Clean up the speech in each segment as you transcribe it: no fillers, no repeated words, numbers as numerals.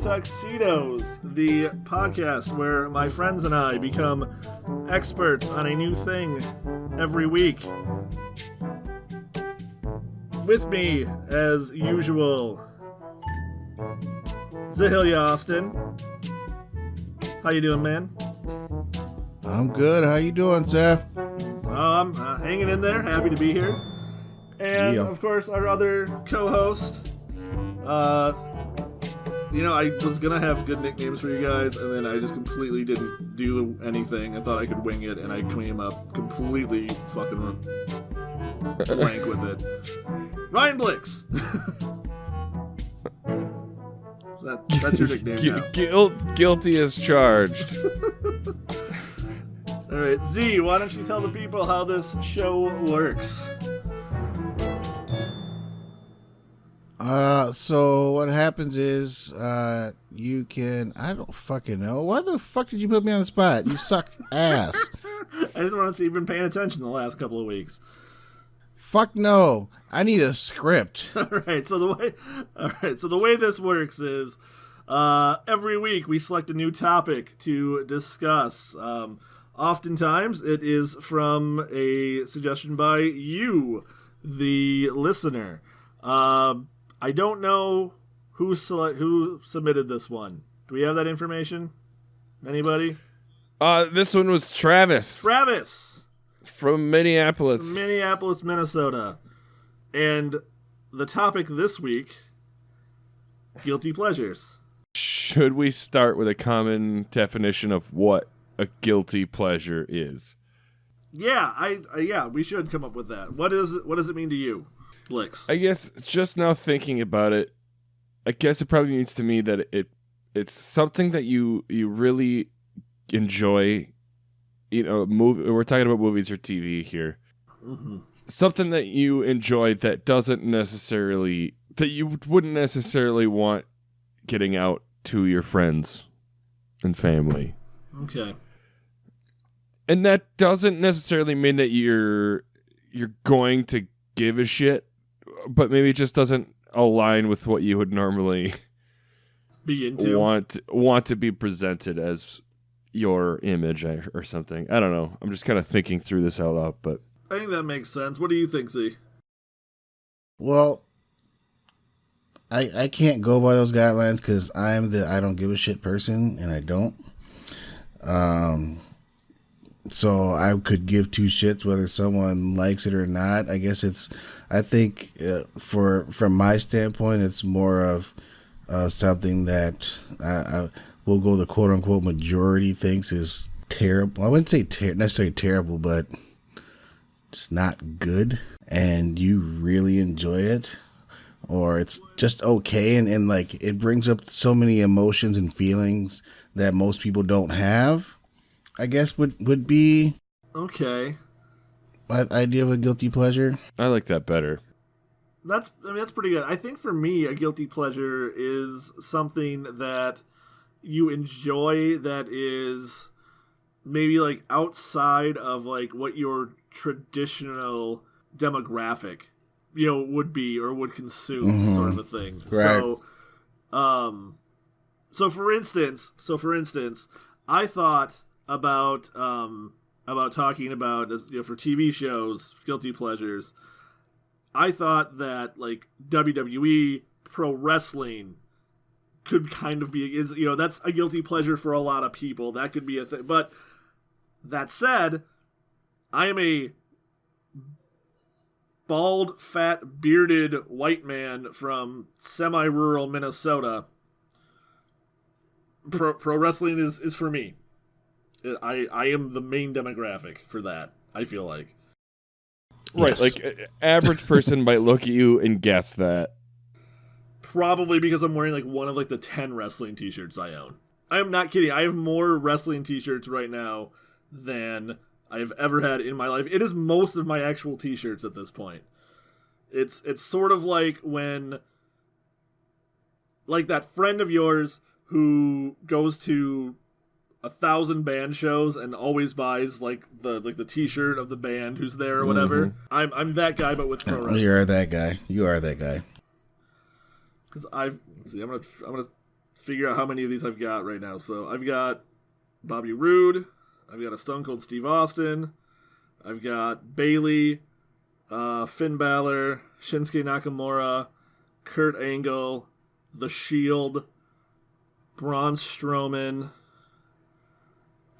Tuxedos, the podcast where my friends and I become experts on a new thing every week. With me, as usual, Zahilya Austin. How you doing, man? I'm good. How you doing, Seth? I'm hanging in there. Happy to be here. And, of course, our other co-host. I was going to have good nicknames for you guys, and then I just completely didn't do anything. I thought I could wing it, and I came up completely fucking blank with it. Ryan Blix. That's your nickname now. Guilty as charged. All right, Z, why don't you tell the people how this show works? So what happens is, you can, I don't fucking know. Why the fuck did you put me on the spot? You suck ass. I just want to see you've been paying attention the last couple of weeks. Fuck no. I need a script. All right, so the way this works is, every week we select a new topic to discuss. Oftentimes it is from a suggestion by you, the listener. I don't know who submitted this one. Do we have that information? Anybody? This one was Travis. Travis! From Minneapolis. Minnesota. And the topic this week, guilty pleasures. Should we start with a common definition of what a guilty pleasure is? Yeah, we should come up with that. What does it mean to you, Blix? I guess just now thinking about it, I guess it probably means to me that it's something that you really enjoy. We're talking about movies or TV here. Mm-hmm. Something that you enjoy that you wouldn't necessarily want getting out to your friends and family. Okay. And that doesn't necessarily mean that you're going to give a shit, but maybe it just doesn't align with what you would normally be into. Want to be presented as your image or something. I don't know. I'm just kind of thinking through this out loud, but I think that makes sense. What do you think, Z? Well, I can't go by those guidelines because I'm the I don't give a shit person, and I don't. So I could give two shits whether someone likes it or not. I think from my standpoint, it's more of something that we'll go the quote unquote majority thinks is terrible. I wouldn't say necessarily terrible, but it's not good, and you really enjoy it, or it's just okay, and like it brings up so many emotions and feelings that most people don't have. I guess would be okay. My idea of a guilty pleasure. I like that better. That's pretty good. I think for me, a guilty pleasure is something that you enjoy that is maybe like outside of like what your traditional demographic, would be or would consume, sort of a thing. Right. So for instance, I thought about talking about, for TV shows, guilty pleasures. I thought that like WWE pro wrestling could kind of be that's a guilty pleasure for a lot of people. That could be a thing. But that said, I am a bald, fat, bearded white man from semi-rural Minnesota. Pro wrestling is for me. I am the main demographic for that, I feel like. Right, Yes. like average person might look at you and guess that. Probably because I'm wearing like one of like the 10 wrestling t-shirts I own. I am not kidding. I have more wrestling t-shirts right now than I've ever had in my life. It is most of my actual t-shirts at this point. It's sort of like when like that friend of yours who goes to 1,000 band shows and always buys like the t-shirt of the band who's there or whatever. Mm-hmm. I'm that guy, but with pro wrestling. You are that guy. Because I'm gonna figure out how many of these I've got right now. So I've got Bobby Roode. I've got a Stone Cold Steve Austin. I've got Bayley, Finn Balor, Shinsuke Nakamura, Kurt Angle, The Shield, Braun Strowman.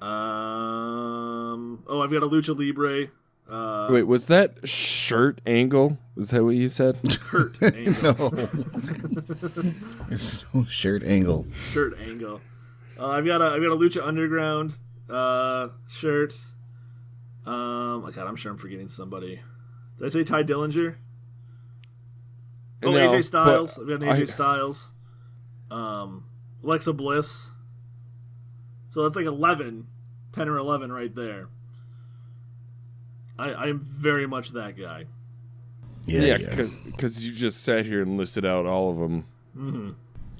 I've got a Lucha Libre. Wait, was that Shirt Angle? Was that what you said? Kurt Angle. No. It's no Shirt Angle. Shirt Angle. I've got a Lucha Underground shirt. God, I'm sure I'm forgetting somebody. Did I say Ty Dillinger? Oh, No, AJ Styles. I've got an AJ I- Styles. Alexa Bliss. So that's like 11, 10 or 11 right there. I'm very much that guy. Yeah, because you just sat here and listed out all of them Mm-hmm.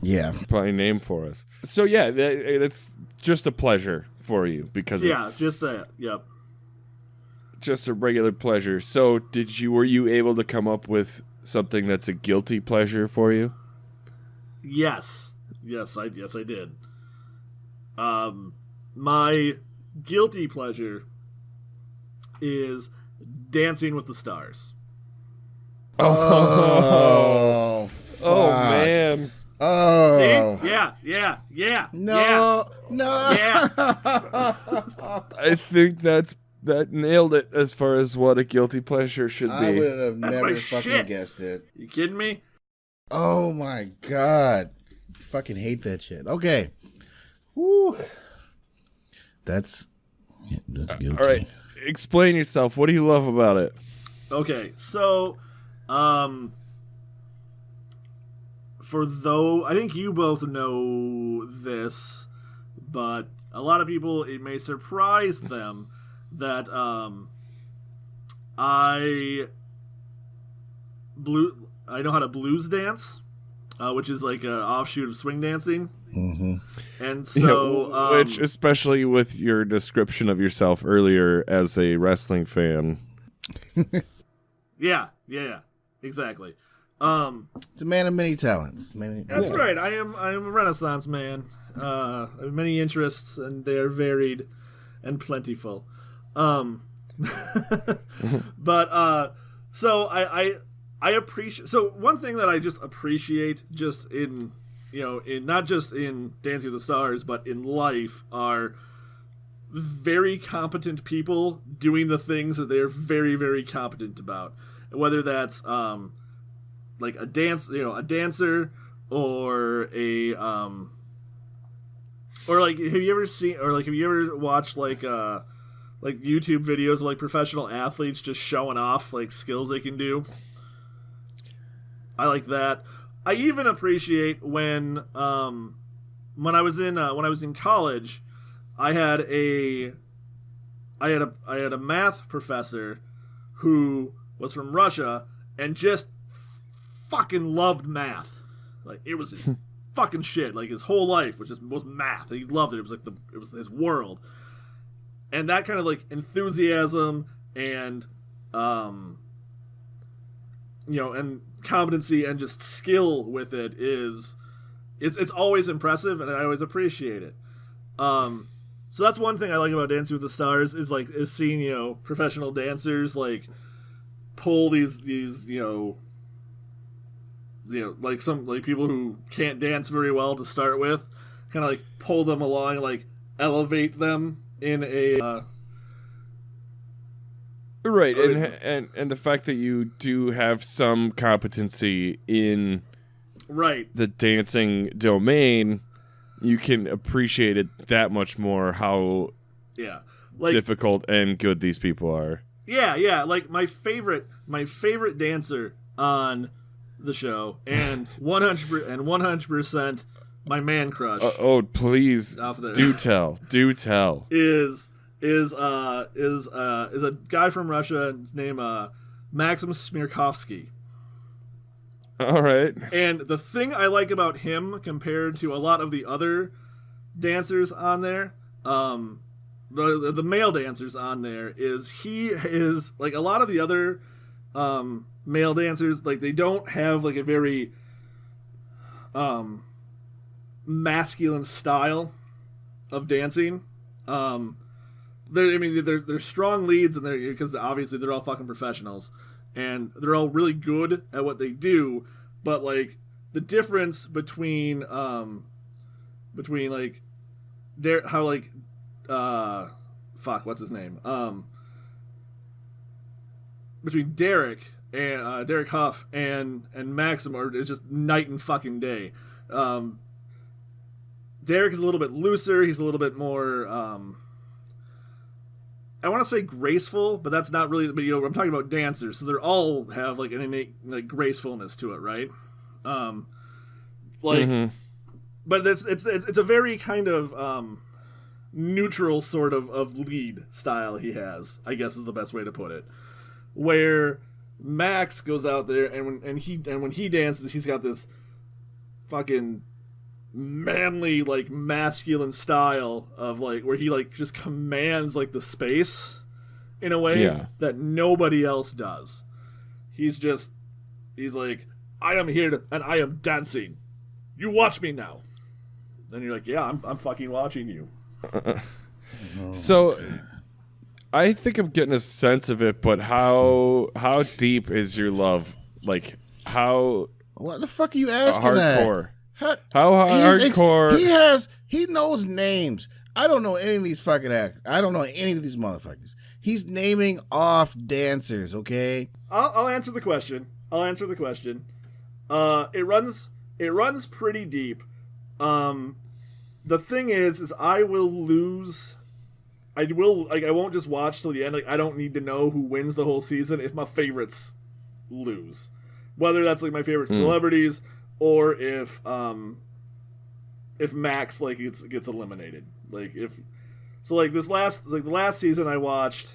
Yeah. by name for us. So yeah, it's just a pleasure for you because Yeah, it's just that. Yep. just a regular pleasure. So were you able to come up with something that's a guilty pleasure for you? Yes, I did. My guilty pleasure is Dancing with the Stars. Oh, fuck. Oh man. Oh. See? Yeah. No. Yeah. I think that nailed it as far as what a guilty pleasure should I be. would have That's never my fucking shit. guessed it. You kidding me? Oh my god. Fucking hate that shit. Okay. Woo. That's guilty. All right, explain yourself. What do you love about it? Okay, so, I think you both know this, but a lot of people, it may surprise them that, I know how to blues dance, which is like an offshoot of swing dancing. Mm-hmm. And so, Which, especially with your description of yourself earlier as a wrestling fan. yeah, exactly. It's a man of many talents. That's right. I am a Renaissance man. I have many interests, and they are varied and plentiful. But so I appreciate. So one thing that I just appreciate, just in not just in Dancing with the Stars, but in life, are very competent people doing the things that they're very, very competent about. Whether that's like a dancer, or a or like have you ever watched like YouTube videos of like professional athletes just showing off like skills they can do? I like that. I even appreciate when I was in college, I had a math professor who was from Russia and just fucking loved math. Like, it was his fucking shit. Like, his whole life was math. He loved it. It was his world. And that kind of like enthusiasm and and competency and just skill with it it's always impressive, and I always appreciate it. So that's one thing I like about Dancing with the Stars is seeing professional dancers like pull these like some like people who can't dance very well to start with, kind of like pull them along, like elevate them in a right, and the fact that you do have some competency in right the dancing domain, you can appreciate it that much more how difficult and good these people are. Yeah. Like my favorite dancer on the show, and 100% my man crush. Oh, please do tell. Is a guy from Russia. His name Maxim Smirkovsky. All right. And the thing I like about him compared to a lot of the other dancers on there, the male dancers on there, is he is like a lot of the other male dancers, like they don't have like a very masculine style of dancing. They're strong leads, and because obviously they're all fucking professionals, and they're all really good at what they do. But like the difference between like how like what's his name between Derek and Derek Huff and Maxim is just night and fucking day. Derek is a little bit looser. He's a little bit more, I want to say graceful, but that's not really. But I'm talking about dancers, so they all have like an innate like gracefulness to it, right? But it's a very kind of neutral sort of lead style he has, I guess is the best way to put it. Where Max goes out there and when he dances, he's got this fucking manly, like masculine style of like where he like just commands like the space in a way that nobody else does. He's like, I am here and I am dancing. You watch me now. And you're like, yeah, I'm fucking watching you. So I think I'm getting a sense of it, but how deep is your love? Like how? What the fuck are you asking? Hardcore. That? How hardcore? He knows names. I don't know any of these fucking actors. I don't know any of these motherfuckers. He's naming off dancers. Okay. I'll answer the question. It runs pretty deep. The thing is I will lose. I won't just watch till the end. Like, I don't need to know who wins the whole season if my favorites lose. Whether that's like my favorite celebrities or if Max like gets eliminated. Like the last season I watched,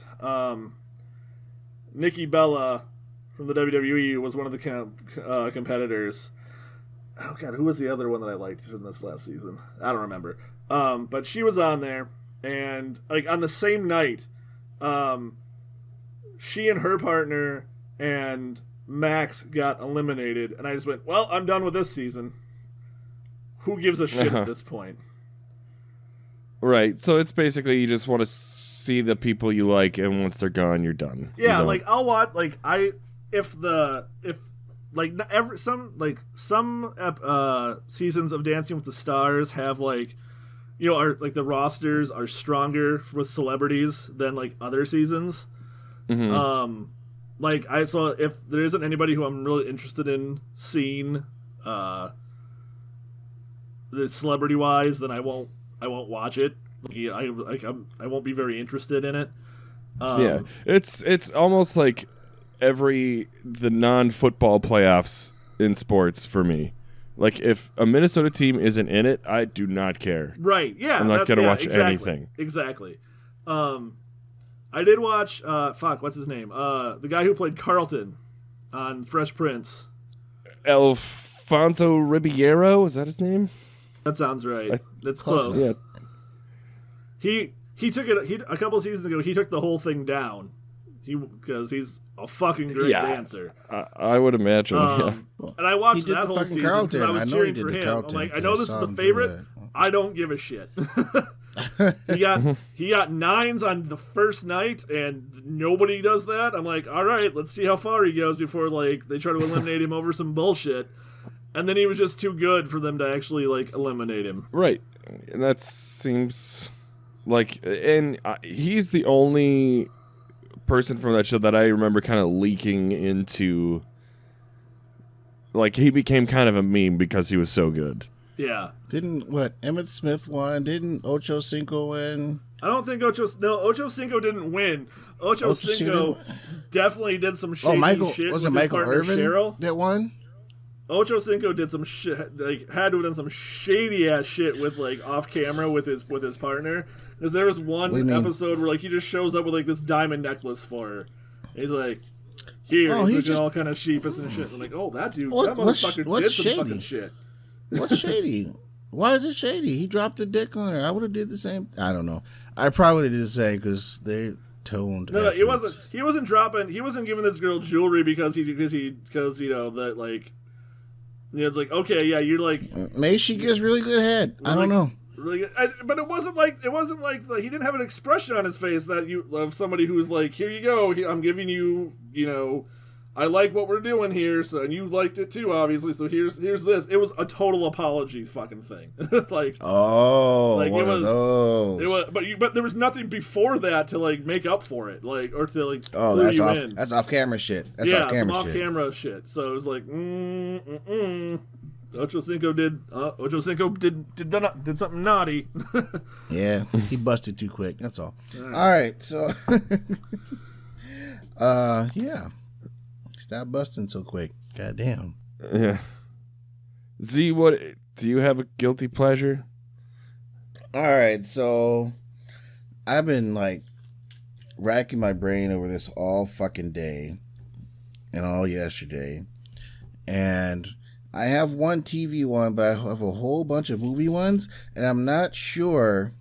Nikki Bella from the WWE was one of the competitors. Oh god, who was the other one that I liked in this last season? I don't remember. But she was on there. And like on the same night, she and her partner and Max got eliminated, and I just went, well, I'm done with this season. Who gives a shit at this point? Right. So it's basically you just want to see the people you like, and once they're gone, you're done. Yeah, like I'll watch some seasons of Dancing with the Stars have like, you know, are like the rosters are stronger with celebrities than like other seasons. Mm-hmm. So if there isn't anybody who I'm really interested in seeing, the celebrity wise, then I won't watch it. I won't be very interested in it. Yeah, it's almost like the non-football playoffs in sports for me. Like, if a Minnesota team isn't in it, I do not care. Right, yeah. I'm not going to watch anything. Exactly. I did watch, what's his name? The guy who played Carlton on Fresh Prince. Alfonso Ribeiro, is that his name? That sounds right. That's close. Yeah. He took it, a couple of seasons ago, he took the whole thing down. Because he's a fucking great dancer. I would imagine. And I watched that whole season because I was cheering for him. I'm like, I know this is the favorite. I don't give a shit. he got 9s on the first night, and nobody does that. I'm like, all right, let's see how far he goes before like they try to eliminate him over some bullshit. And then he was just too good for them to actually like eliminate him. Right, and that seems like, and he's the only person from that show that I remember kind of leaking into, like, he became kind of a meme because he was so good. Yeah. Didn't Emmett Smith won? Didn't Ocho Cinco win? I don't think Ocho Cinco didn't win. Ocho Cinco definitely did some shady shit. Was it Michael Irvin Cheryl that won? Ocho Cinco did some shit, like had to have done some shady ass shit with like off camera with his partner. Because there was one episode where like he just shows up with like this diamond necklace for her. And he's like, here, he's looking all kind of sheepish and shit. I'm like, oh, that dude, that motherfucker did some fucking shit. What's shady? Why is it shady? He dropped a dick on her. I would have did the same. I don't know. I probably did the same because they toned. No, it wasn't. He wasn't dropping. He wasn't giving this girl jewelry because you know that like. Yeah, it's like, okay, yeah, you're like... Maybe she gives really good head. I don't know. Really, but it wasn't like he didn't have an expression on his face that you of somebody who's like, here you go, I'm giving you, I like what we're doing here, so, and you liked it too, obviously, so here's this. It was a total apology fucking thing. Like, oh, like one it was, of those. It was, but there was nothing before that to like make up for it, like, or to like, oh, that's off camera shit. That's yeah, off camera some off shit. camera shit. So it was like, Ocho Cinco did something naughty. Yeah, he busted too quick. That's all. All right, so, yeah. Stop busting so quick. Goddamn. Yeah. Z, what do you have a guilty pleasure? All right, so I've been like racking my brain over this all fucking day and all yesterday. And I have one TV one, but I have a whole bunch of movie ones, and I'm not sure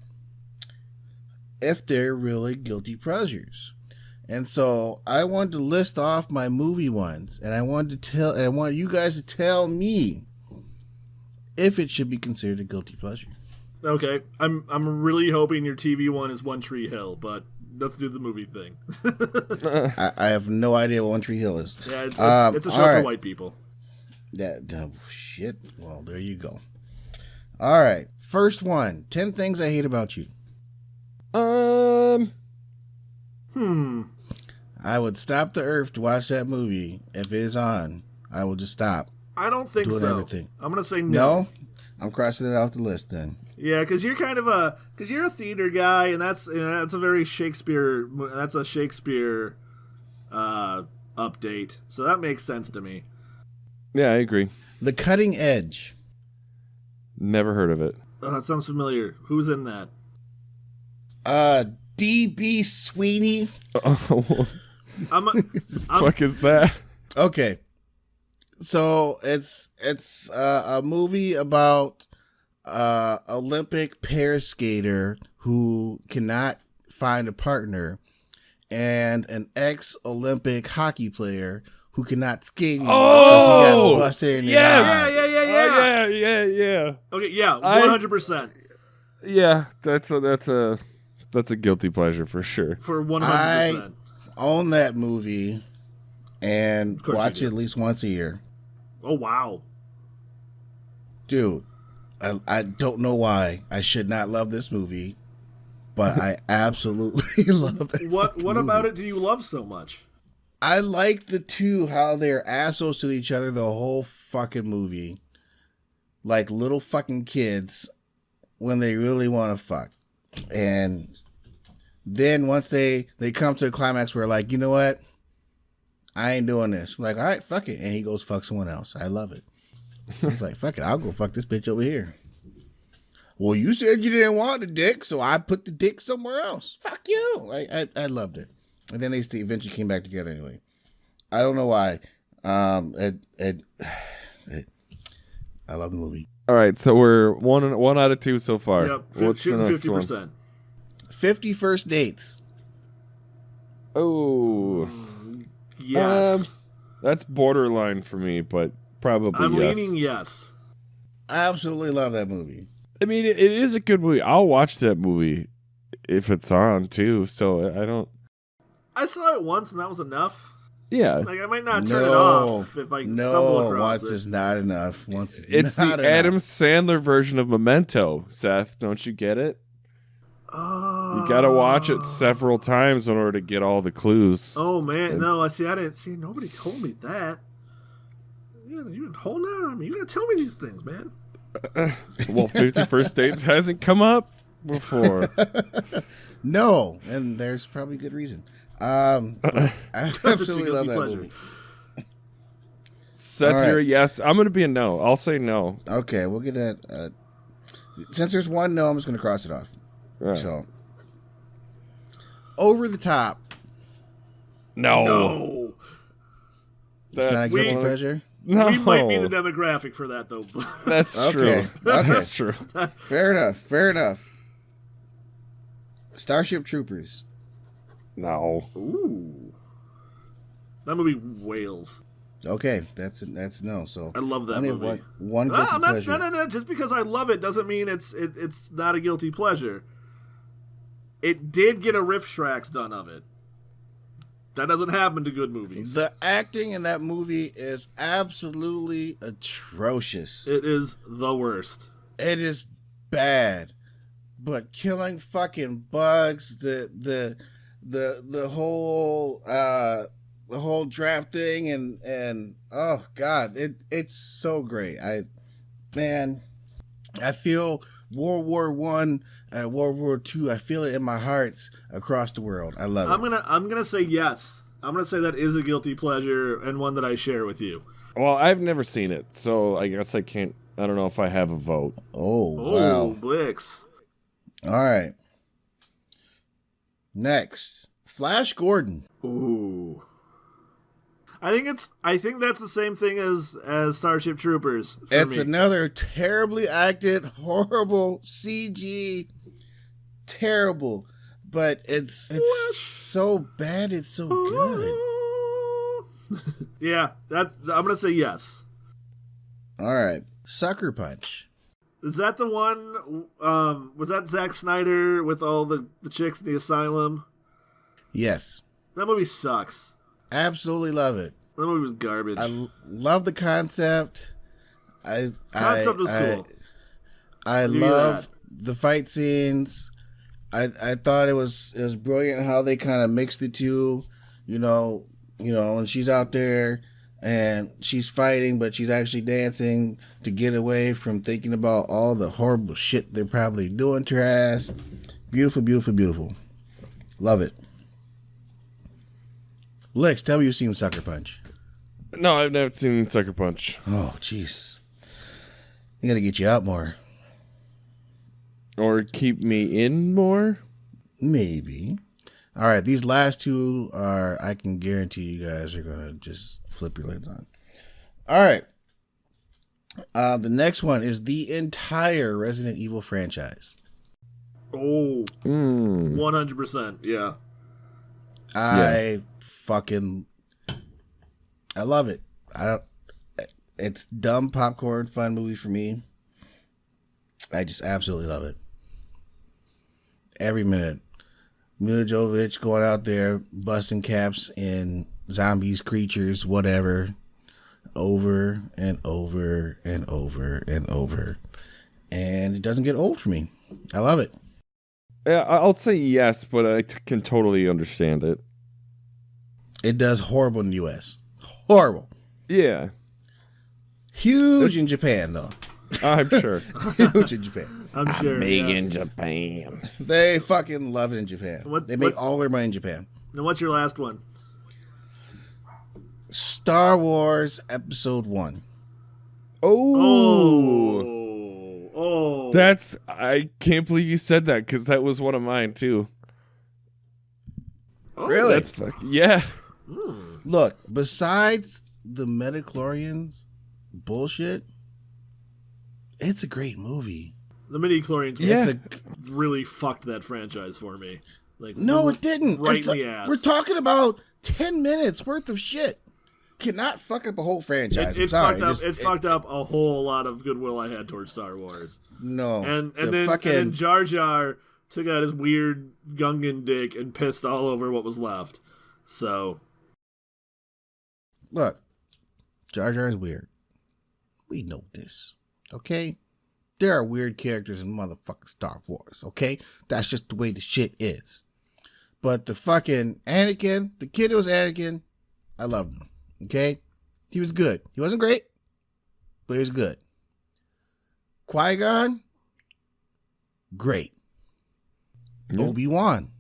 if they're really guilty pleasures. And so I wanted to list off my movie ones, and I want you guys to tell me if it should be considered a guilty pleasure. Okay, I'm really hoping your TV one is One Tree Hill, but let's do the movie thing. I have no idea what One Tree Hill is. Yeah, it's a show for white people. Shit. Well, there you go. All right, first one: 10 things I hate about you. I would stop the earth to watch that movie if it is on. I will just stop. I don't think doing so. Everything. I'm gonna say no. No, I'm crossing it off the list then. Yeah, because you're you're a theater guy, and that's a very Shakespeare. That's a Shakespeare update, so that makes sense to me. Yeah, I agree. The Cutting Edge. Never heard of it. Oh, that sounds familiar. Who's in that? D.B. Sweeney. Fuck is that? Okay, so it's a movie about Olympic pair skater who cannot find a partner, and an ex-Olympic hockey player who cannot skate anymore because he got busted in the eye. Yeah. Okay, yeah, 100%. Yeah, that's a guilty pleasure for sure. For 100%. I own that movie and watch it at least once a year. Oh, wow. Dude, I don't know why I should not love this movie, but I absolutely love it. What about it do you love so much? I like the two, how they're assholes to each other the whole fucking movie. Like little fucking kids when they really want to fuck. And then once they come to a climax where like, you know what? I ain't doing this. I'm like, all right, fuck it. And he goes fuck someone else. I love it. He's like, fuck it. I'll go fuck this bitch over here. Well, you said you didn't want the dick, so I put the dick somewhere else. Fuck you. I loved it. And then they eventually came back together anyway. I don't know why. I love the movie. All right, so we're one out of two so far. Yep, What's the next 50%. one? 50 First Dates. Oh, yes. That's borderline for me, but probably I'm yes. leaning yes. I absolutely love that movie. I mean, it is a good movie. I'll watch that movie if it's on too. So I don't. I saw it once and that was enough. Yeah, like I might not turn it off if I stumble across once it. is not enough. It's the Adam Sandler version of Memento. Seth, don't you get it? You gotta watch it several times in order to get all the clues. Oh man, no! I didn't see. Nobody told me that. You didn't hold out on me. You gotta tell me these things, man. Well, 50 First Dates hasn't come up before. No, and there's probably good reason. I absolutely love that movie. Seth, right. You're a yes. I'm going to be a no. I'll say no. Okay, we'll get that. Since there's one no, I'm just going to cross it off. Right. So, Over the Top. No. It's not a guilty pleasure? No. We might be the demographic for that, though. That's true. That's true. Fair enough. Starship Troopers. No. Ooh. That movie wails. Okay, that's no. So I love that only movie. One guilty pleasure. No. Just because I love it doesn't mean it's not a guilty pleasure. It did get a riff tracks done of it. That doesn't happen to good movies. The acting in that movie is absolutely atrocious. It is the worst. It is bad. But killing fucking bugs, the whole drafting and oh god, it's so great. I feel World War One, World War II. I feel it in my heart across the world. I love it. I'm gonna say yes. I'm gonna say that is a guilty pleasure and one that I share with you. Well, I've never seen it, so I guess I can't. I don't know if I have a vote. Oh wow, Blix. All right. Next, Flash Gordon. Ooh. I think that's the same thing as Starship Troopers. It's another terribly acted, horrible CG, terrible, but it's so bad. It's so good. Yeah, I'm gonna say yes. All right, Sucker Punch. Is that the one? Was that Zack Snyder with all the chicks in the asylum? Yes. That movie sucks. Absolutely love it. That movie was garbage. I love the concept. Concept was cool. I love the fight scenes. I thought it was brilliant how they kind of mixed the two. You know, and she's out there and she's fighting, but she's actually dancing to get away from thinking about all the horrible shit they're probably doing to her ass. Beautiful, beautiful, beautiful. Love it. Lex, tell me you've seen Sucker Punch. No, I've never seen Sucker Punch. Oh, Jesus. I gotta get you out more. Or keep me in more? Maybe. All right, these last two are, I can guarantee you guys are gonna just flip your lids on. All right. The next one is the entire Resident Evil franchise. Oh, 100%. Yeah. I love it. It's dumb popcorn fun movie for me. I just absolutely love it. Every minute. Mila Jovovich going out there busting caps in zombies, creatures, whatever, over and over and over and over. And it doesn't get old for me. I love it. Yeah, I'll say yes, but I can totally understand it. It does horrible in the U.S. Horrible. Yeah. Huge in Japan, though. I'm sure. Huge in Japan. I'm sure. Big in Japan. They fucking love it in Japan. They make all their money in Japan. Now, what's your last one? Star Wars Episode 1. Oh. That's, I can't believe you said that, because that was one of mine, too. Really? That's yeah. Look, besides the midichlorians bullshit, it's a great movie. The midichlorians really fucked that franchise for me. Like, no, it didn't. Right in the ass. We're talking about 10 minutes worth of shit. Cannot fuck up a whole franchise. It fucked up a whole lot of goodwill I had towards Star Wars. No. And then Jar Jar took out his weird Gungan dick and pissed all over what was left. So, look, Jar Jar is weird. We know this, okay? There are weird characters in motherfucking Star Wars, okay? That's just the way the shit is. But the fucking Anakin, the kid who was Anakin, I loved him, okay? He was good. He wasn't great, but he was good. Qui-Gon, great. Yeah. Obi-Wan,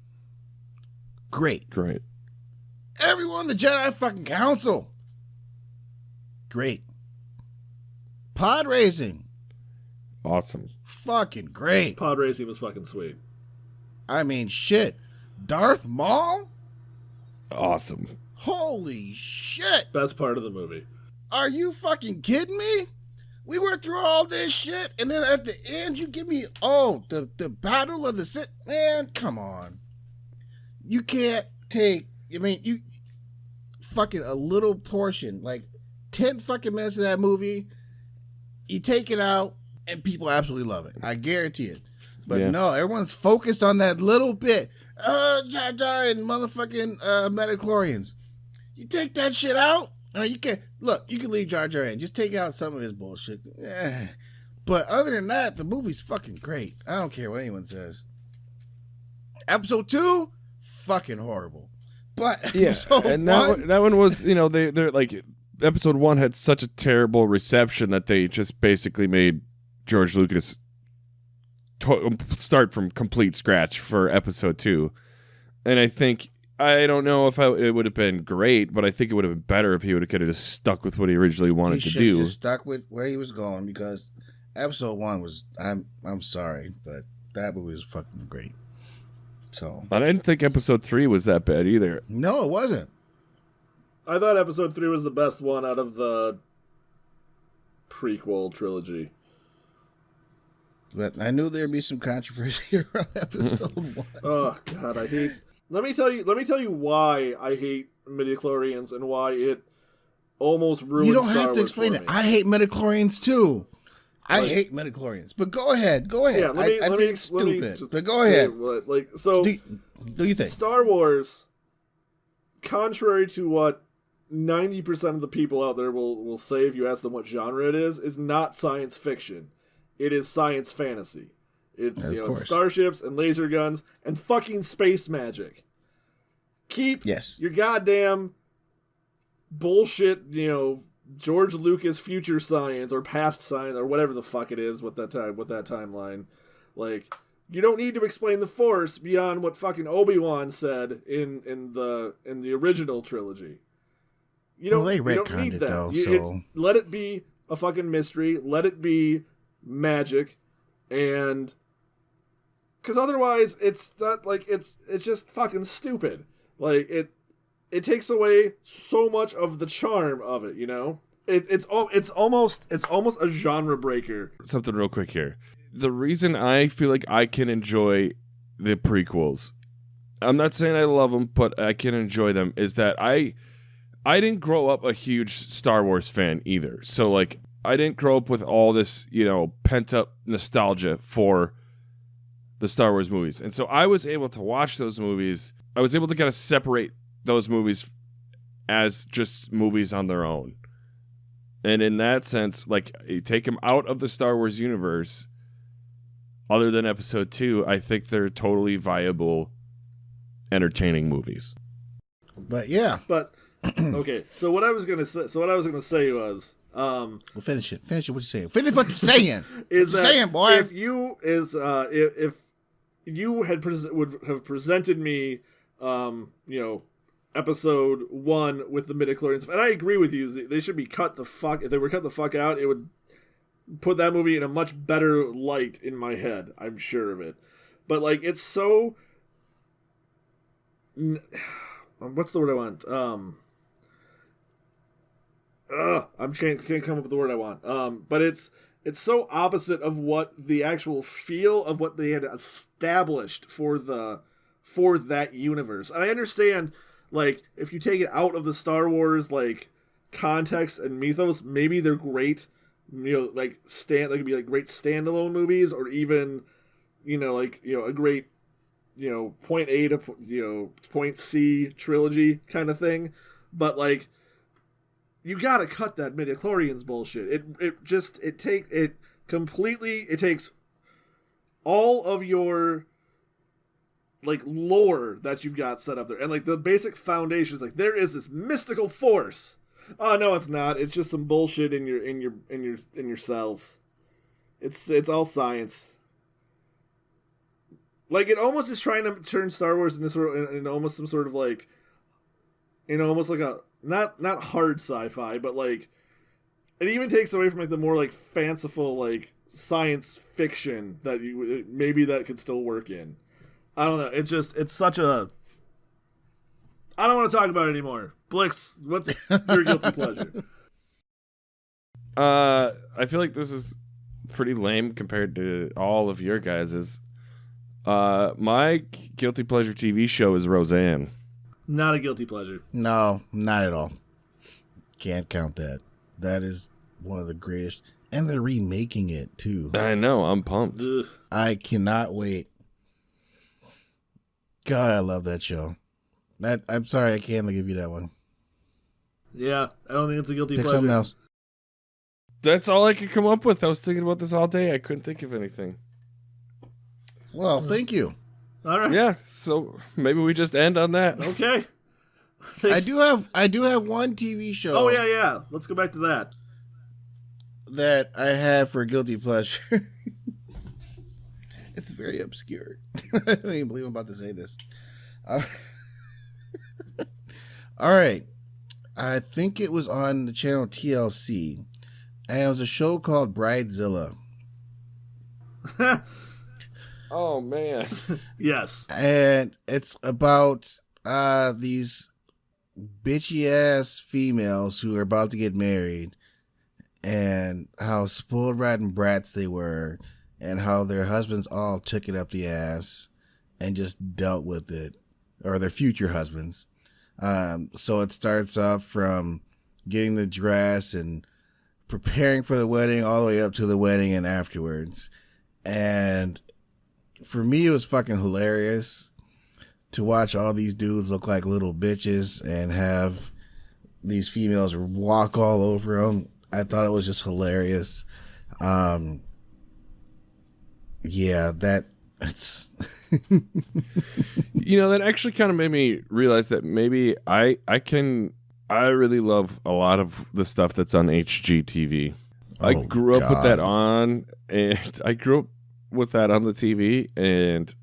great. Great. Everyone in the Jedi fucking Council, great. Pod racing, Awesome. fucking great. pod racing was fucking sweet. I mean, shit. Darth Maul? Awesome. Holy shit. Best part of the movie. Are you fucking kidding me? We went through all this shit, and then at the end, you give me, the Battle of the Sith. Man, come on. You can't take, you fucking a little portion, like 10 fucking minutes of that movie, you take it out, and people absolutely love it. I guarantee it. But no, everyone's focused on that little bit. Jar Jar and motherfucking metachlorians. You take that shit out, you can leave Jar Jar in. Just take out some of his bullshit. But other than that, the movie's fucking great. I don't care what anyone says. Episode 2, fucking horrible. But and that one was, they're like, episode 1 had such a terrible reception that they just basically made George Lucas start from complete scratch for episode 2. And I don't know if it would have been great, but I think it would have been better if he would have just stuck with what he originally wanted to do. Just stuck with where he was going, because episode 1 was, I'm sorry, but that movie was fucking great. So I didn't think episode 3 was that bad either. No, it wasn't. I thought episode 3 was the best one out of the prequel trilogy. But I knew there'd be some controversy around episode 1. Oh God, I hate. Let me tell you why I hate midichlorians and why it almost ruined. You don't Star have to Wars explain for it. me. I hate midichlorians too. I hate midichlorians. But go ahead. Yeah, I think it's stupid. But go ahead. Do you think Star Wars, contrary to what 90% of the people out there will say if you ask them what genre it is not science fiction. It is science fantasy. It's it's starships and laser guns and fucking space magic. Keep your goddamn bullshit, George Lucas future science or past science or whatever the fuck it is with that timeline. Like, you don't need to explain the Force beyond what fucking Obi-Wan said in the original trilogy. You don't need that. Though, let it be a fucking mystery. Let it be magic, and because otherwise it's not like it's just fucking stupid. Like it takes away so much of the charm of it. It's almost a genre breaker. Something real quick here. The reason I feel like I can enjoy the prequels, I'm not saying I love them, but I can enjoy them, is that I didn't grow up a huge Star Wars fan either. So like, I didn't grow up with all this, pent up nostalgia for the Star Wars movies. And so I was able to watch those movies. I was able to kind of separate those movies as just movies on their own. And in that sense, like, you take them out of the Star Wars universe, other than episode 2, I think they're totally viable, entertaining movies. But yeah. But okay, so what I was gonna say was well, finish it. Finish it. What you saying? Finish what you're saying. Boy? If you would have presented me, episode 1 with the midichlorians, and I agree with you, they should be cut the fuck. If they were cut the fuck out, it would put that movie in a much better light in my head. I'm sure of it. But like, it's so. What's the word I want? I can't come up with the word I want. But it's so opposite of what the actual feel of what they had established for that universe. And I understand, like, if you take it out of the Star Wars like context and mythos, maybe they're great. They could be like great standalone movies, or even, a great, point A to point C trilogy kind of thing. But like, you gotta cut that midichlorians bullshit. It takes all of your like lore that you've got set up there, and like the basic foundations. Like, there is this mystical force. Oh no, it's not. It's just some bullshit in your cells. It's all science. Like, it almost is trying to turn Star Wars into almost some sort of like, almost like a not hard sci-fi, but like, it even takes away from like the more like fanciful like science fiction that maybe that could still work in. I don't know. It's such a. I don't want to talk about it anymore. Blix, what's your guilty pleasure? I feel like this is pretty lame compared to all of your guys's. My guilty pleasure TV show is Roseanne. Not a guilty pleasure. No, not at all. Can't count that. That is one of the greatest. And they're remaking it, too. I know. I'm pumped. Ugh. I cannot wait. God, I love that show. I'm sorry, I can't give you that one. Yeah, I don't think it's a guilty Pick pleasure. something else. That's all I could come up with. I was thinking about this all day. I couldn't think of anything. Well, thank you. All right. Yeah, so maybe we just end on that. Okay. I do have one TV show. Oh, yeah. Let's go back to that. That I had for guilty pleasure. It's very obscure. I don't even believe I'm about to say this. All right. I think it was on the channel TLC, and it was a show called Bridezilla. Oh, man. Yes. And it's about these bitchy ass females who are about to get married, and how spoiled rotten brats they were, and how their husbands all took it up the ass and just dealt with it, or their future husbands. So it starts off from getting the dress and preparing for the wedding all the way up to the wedding and afterwards. And for me, it was fucking hilarious to watch all these dudes look like little bitches and have these females walk all over them. I thought it was just hilarious. Yeah, it's That actually kind of made me realize that maybe I really love a lot of the stuff that's on HGTV. I grew up with that on, and I grew up with that on the TV, and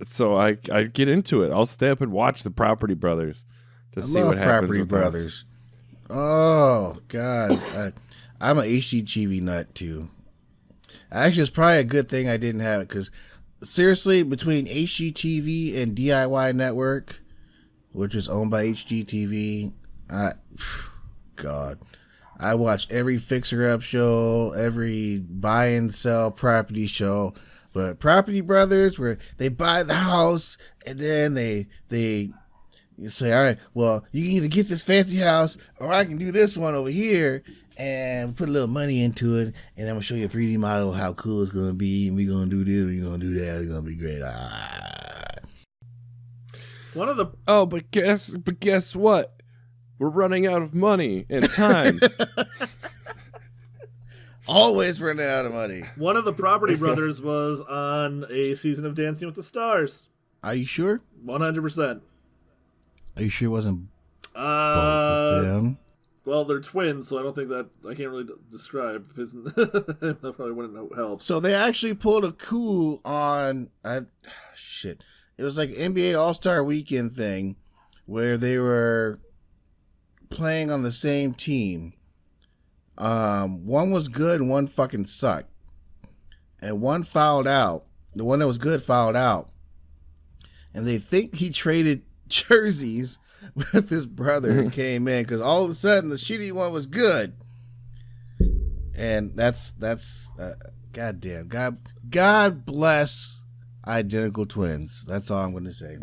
so I get into it. I'll stay up and watch the Property Brothers to see what happens Property with Brothers. Oh God, I'm a HGTV nut too. Actually, it's probably a good thing I didn't have it, because seriously, between HGTV and DIY Network, which is owned by HGTV, God, I watch every fixer-up show, every buy and sell property show. But Property Brothers, where they buy the house and then they say, all right, well, you can either get this fancy house or I can do this one over here and put a little money into it, and I'm going to show you a 3D model of how cool it's going to be, and we're going to do this, we're going to do that, it's going to be great. One of the but guess what? We're running out of money and time. Always running out of money. One of the Property Brothers was on a season of Dancing with the Stars. Are you sure? 100%. Are you sure it wasn't both of them? Well, they're twins, so I don't think that I can't really describe. That probably wouldn't help. So they actually pulled a coup on shit. It was like NBA All-Star Weekend thing where they were playing on the same team. One was good and one fucking sucked. And one fouled out. The one that was good fouled out. And they think he traded jerseys with his brother who came in, because all of a sudden the shitty one was good. And that's goddamn. God bless identical twins. That's all I'm going to say.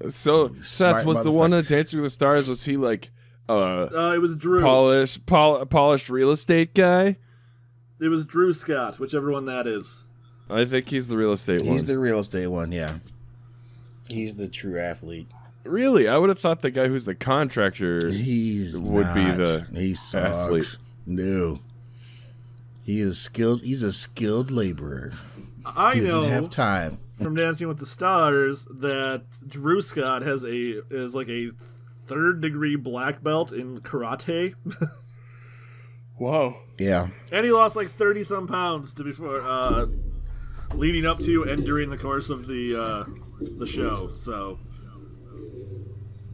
So Seth was the one at Dancing with the Stars. Was he like it was Drew. Polished real estate guy? It was Drew Scott, whichever one that is. I think he's the real estate one. He's the real estate one, yeah. He's the true athlete. Really? I would have thought the guy who's the contractor He sucks. athlete. No. He is skilled. He's a skilled laborer. He doesn't have time. From Dancing with the Stars that Drew Scott is like a 3rd degree black belt in karate. Wow. Yeah. And he lost like 30 some pounds leading up to and during the course of the show. So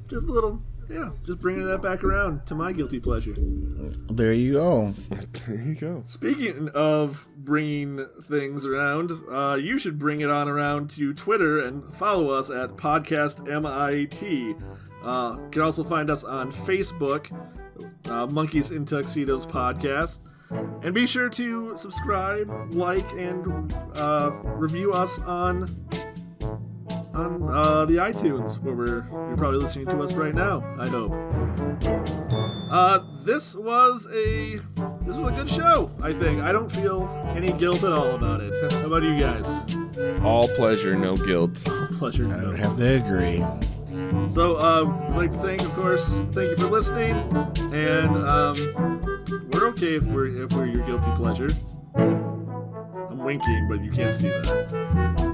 just a little, just bringing that back around to my guilty pleasure. There you go. There you go. Speaking of bringing things around, you should bring it on around to Twitter and follow us at Podcast MIT. You can also find us on Facebook, Monkeys in Tuxedos Podcast. And be sure to subscribe, like, and review us on the iTunes, where you're probably listening to us right now, I hope. This was a this was a good show, I think. I don't feel any guilt at all about it. How about you guys? All pleasure, no guilt. Pleasure. I would have to agree. So, I'd like to thank you for listening, and we're okay if we're your guilty pleasure. I'm winking, but you can't see that.